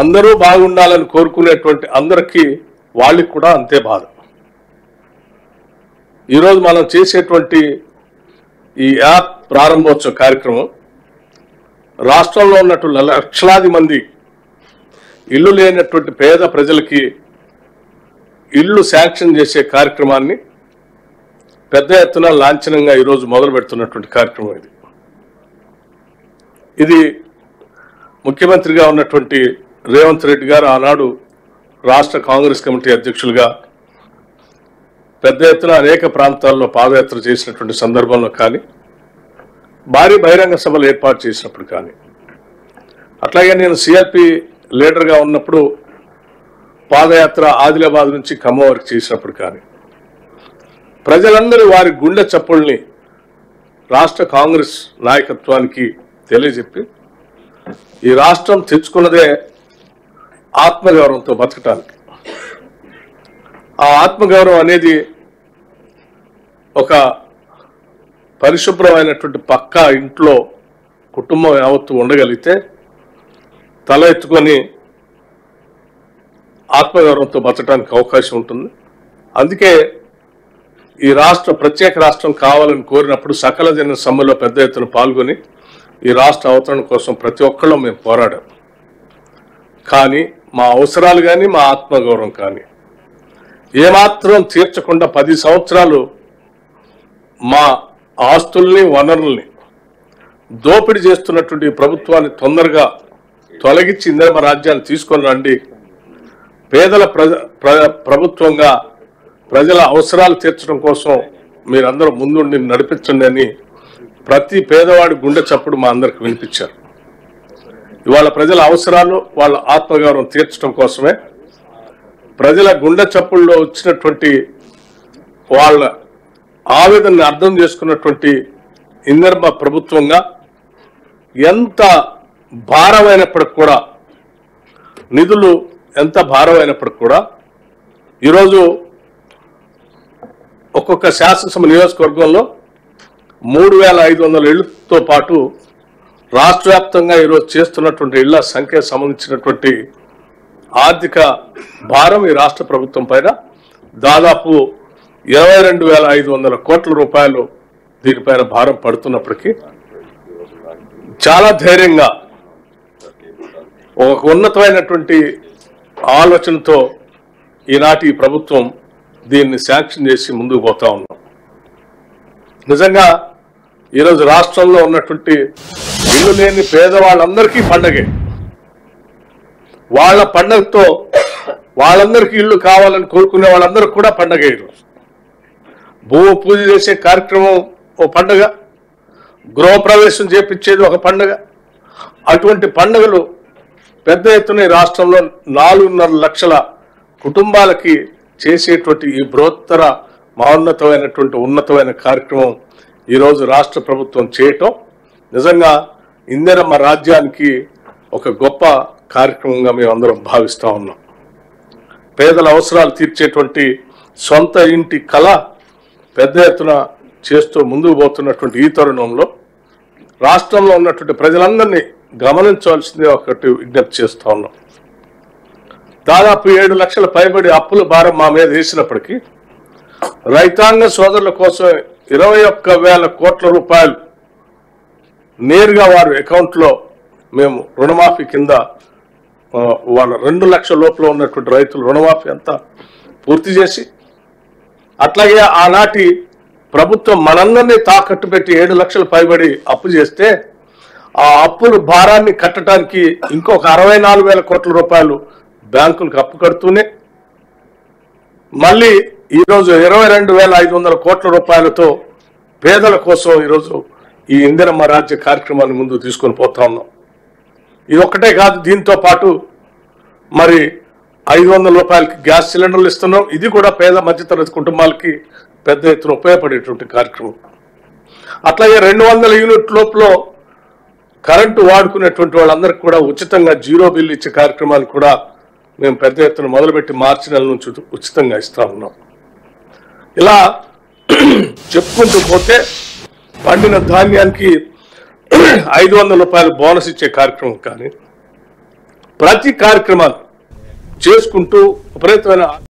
అందరూ బాగుండాలని కోరుకునేటువంటి అందరికీ వాళ్ళకి కూడా అంతే బాధ. ఈరోజు మనం చేసేటువంటి ఈ యాప్ ప్రారంభోత్సవ కార్యక్రమం రాష్ట్రంలో ఉన్నటువంటి లక్షలాది మంది ఇల్లు లేనటువంటి పేద ప్రజలకి ఇల్లు శాంక్షన్ చేసే కార్యక్రమాన్ని పెద్ద ఎత్తున లాంఛనంగా ఈరోజు మొదలు పెడుతున్నటువంటి కార్యక్రమం ఇది ముఖ్యమంత్రిగా ఉన్నటువంటి రేవంత్ రెడ్డి గారు ఆనాడు రాష్ట్ర కాంగ్రెస్ కమిటీ అధ్యక్షులుగా పెద్ద ఎత్తున అనేక ప్రాంతాల్లో పాదయాత్ర చేసినటువంటి సందర్భంలో కానీ, భారీ బహిరంగ సభలు ఏర్పాటు చేసినప్పుడు కానీ, అట్లాగే నేను సిఎల్పి లీడర్గా ఉన్నప్పుడు పాదయాత్ర ఆదిలాబాద్ నుంచి ఖమ్మం వరకు చేసినప్పుడు కానీ, ప్రజలందరూ వారి గుండె చప్పుల్ని రాష్ట్ర కాంగ్రెస్ నాయకత్వానికి తెలియజెప్పి ఈ రాష్ట్రం తెచ్చుకున్నదే ఆత్మగౌరవంతో బతకటానికి. ఆ ఆత్మగౌరవం అనేది ఒక పరిశుభ్రమైనటువంటి పక్కా ఇంట్లో కుటుంబం యావత్తు ఉండగలిగితే తల ఎత్తుకొని ఆత్మగౌరవంతో బతకడానికి అవకాశం ఉంటుంది. అందుకే ఈ రాష్ట్ర ప్రత్యేక రాష్ట్రం కావాలని కోరినప్పుడు సకల జన సమ్మెలో పెద్ద ఎత్తున పాల్గొని ఈ రాష్ట్ర అవతరణ కోసం ప్రతి ఒక్కళ్ళం మేము పోరాడాం. కానీ మా అవసరాలు కానీ మా ఆత్మగౌరవం కానీ ఏమాత్రం తీర్చకుండా 10 సంవత్సరాలు మా ఆస్తుల్ని వనరుల్ని దోపిడీ చేస్తున్నటువంటి ప్రభుత్వాన్ని తొందరగా తొలగించి ఇందిరమ్మ రాజ్యాన్ని తీసుకొని రండి, పేదల ప్రభుత్వంగా ప్రజల అవసరాలు తీర్చడం కోసం మీరందరూ ముందుండి నడిపించండి అని ప్రతి పేదవాడి గుండె చప్పుడు మా అందరికి వినిపించారు. ఇవాళ ప్రజల అవసరాలు వాళ్ళ ఆత్మగౌరవం తీర్చడం కోసమే ప్రజల గుండె చప్పుల్లో వచ్చినటువంటి వాళ్ళ ఆవేదనని అర్థం చేసుకున్నటువంటి ఇందిరమ్మ ప్రభుత్వంగా ఎంత భారమైనప్పటికి కూడా, నిధులు ఎంత భారమైనప్పటికి కూడా ఈరోజు ఒక్కొక్క శాసనసభ నియోజకవర్గంలో 3500 ఇళ్లతో పాటు రాష్ట్ర వ్యాప్తంగా ఈరోజు చేస్తున్నటువంటి ఇళ్ల సంఖ్యకు సంబంధించినటువంటి ఆర్థిక భారం ఈ రాష్ట్ర ప్రభుత్వం పైన దాదాపు 22,500 కోట్ల రూపాయలు దీనిపైన భారం పడుతున్నప్పటికీ చాలా ధైర్యంగా ఒక ఉన్నతమైనటువంటి ఆలోచనతో ఈనాటి ప్రభుత్వం దీన్ని శాంక్షన్ చేసి ముందుకు పోతా ఉన్నాం. నిజంగా ఈరోజు రాష్ట్రంలో ఉన్నటువంటి ఇల్లు లేని పేదవాళ్ళందరికీ పండగే. వాళ్ళ పండగతో వాళ్ళందరికీ ఇల్లు కావాలని కోరుకునే వాళ్ళందరికీ కూడా పండగే. ఈరోజు భూమి పూజ చేసే కార్యక్రమం ఒక పండగ, గృహప్రవేశం చేపించేది ఒక పండగ. అటువంటి పండుగలు పెద్ద ఎత్తున రాష్ట్రంలో 4.5 లక్షల కుటుంబాలకి చేసేటువంటి ఈ బృహత్తర మహోన్నతమైనటువంటి ఉన్నతమైన కార్యక్రమం ఈరోజు రాష్ట్ర ప్రభుత్వం చేయటం నిజంగా ఇందిరమ్మ రాజ్యానికి ఒక గొప్ప కార్యక్రమంగా మేము అందరం భావిస్తూ ఉన్నాం. పేదల అవసరాలు తీర్చేటువంటి సొంత ఇంటి కళ పెద్ద ఎత్తున చేస్తూ ముందుకు పోతున్నటువంటి ఈ తరుణంలో రాష్ట్రంలో ఉన్నటువంటి ప్రజలందరినీ గమనించవలసిందే ఒకటి విజ్ఞప్తి చేస్తూ ఉన్నాం. దాదాపు 7 లక్షల పైబడి అప్పుల భారం మా మీద వేసినప్పటికీ రైతాంగ సోదరుల కోసం 21,000 కోట్ల రూపాయలు నేరుగా వారి అకౌంట్లో మేము రుణమాఫీ కింద వాళ్ళ 2 లక్షల లోపల ఉన్నటువంటి రైతులు రుణమాఫీ అంతా పూర్తి చేసి, అట్లాగే ఆనాటి ప్రభుత్వం మనందరినీ తాకట్టు పెట్టి 7 లక్షల పైబడి అప్పు చేస్తే ఆ అప్పుల భారాన్ని కట్టడానికి ఇంకొక 64,000 కోట్ల రూపాయలు బ్యాంకులకు అప్పు కడుతూనే మళ్ళీ ఈరోజు 22,500 కోట్ల రూపాయలతో పేదల కోసం ఈరోజు ఈ ఇందిరమ్మ రాజ్య కార్యక్రమాన్ని ముందుకు తీసుకొని పోతా ఉన్నాం. ఇది ఒక్కటే కాదు, దీంతో పాటు మరి 500 రూపాయలకి గ్యాస్ సిలిండర్లు ఇస్తున్నాం. ఇది కూడా పేద మధ్యతరగతి కుటుంబాలకి పెద్ద ఎత్తున ఉపయోగపడేటువంటి కార్యక్రమం. అట్లాగే 200 యూనిట్ లోపల కరెంటు వాడుకునేటువంటి వాళ్ళందరికీ కూడా ఉచితంగా 0 బిల్లు ఇచ్చే కార్యక్రమాలు కూడా మేము పెద్ద ఎత్తున మొదలుపెట్టి మార్చి నెల నుంచి ఉచితంగా ఇస్తా ఉన్నాం. ఇలా చెప్పుకుంటూ పోతే పండిన ధాన్యానికి 500 రూపాయలు బోనస్ ఇచ్చే కార్యక్రమం కానీ, ప్రతి కార్యక్రమాలు చేసుకుంటూ విపరీతమైన